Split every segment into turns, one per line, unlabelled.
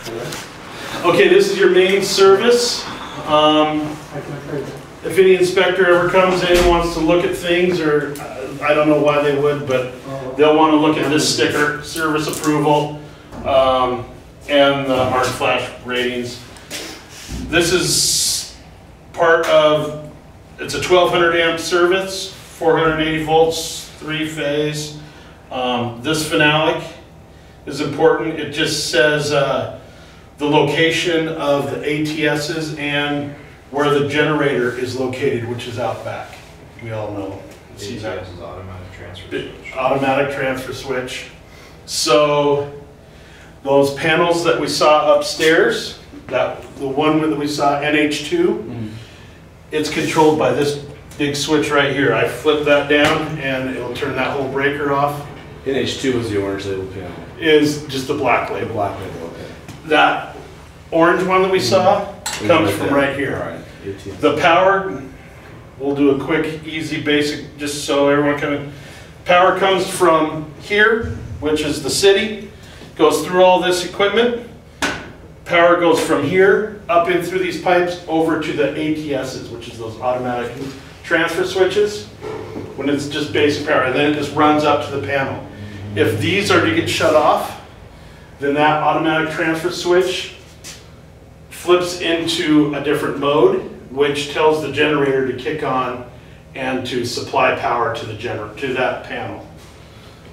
Okay, this is your main service. If any inspector ever comes in and wants to look at things, or I don't know why they would, but they'll want to look at this sticker, service approval, and the hard flash ratings. This is part of, it's a 1200 amp service, 480 volts, 3-phase. This phenolic is important. It just says the location of the ATSs and where the generator is located, which is out back. We all know. See that?
ATS is automatic transfer switch.
Automatic transfer switch. So those panels that we saw upstairs, the one that we saw NH2, it's controlled by this big switch right here. I flip that down and it'll turn that whole breaker off.
NH2 is the orange label panel.
Is just the black
The
label.
black label, okay.
That orange one that we saw comes from right here.
All right. ATS.
The power, we'll do a quick, easy, basic, just so everyone can. Power comes from here, which is the city, goes through all this equipment. Power goes from here, up in through these pipes, over to the ATSs, which is those automatic transfer switches, when it's just basic power, and then it just runs up to the panel. If these are to get shut off, then that automatic transfer switch flips into a different mode, which tells the generator to kick on and to supply power to the to that panel.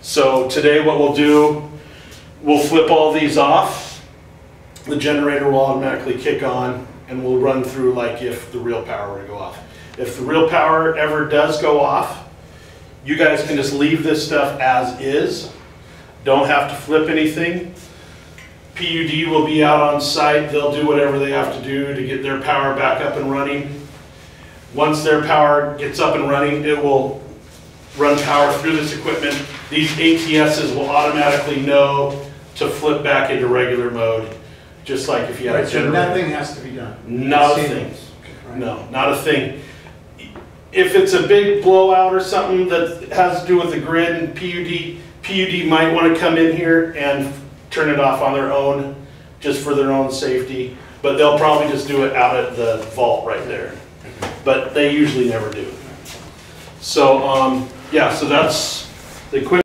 So today what we'll do, we'll flip all these off. The generator will automatically kick on and we'll run through like if the real power were to go off. If the real power ever does go off, you guys can just leave this stuff as is. Don't have to flip anything. PUD will be out on site. They'll do whatever they have to do to get their power back up and running. Once their power gets up and running, it will run power through this equipment. These ATSs will automatically know to flip back into regular mode, just like if you had a generator.
So nothing has to be done?
Not a thing. No, not a thing. If it's a big blowout or something that has to do with the grid and PUD might want to come in here and turn it off on their own, just for their own safety. But they'll probably just do it out at the vault right there. But they usually never do. So, yeah, so that's the equipment.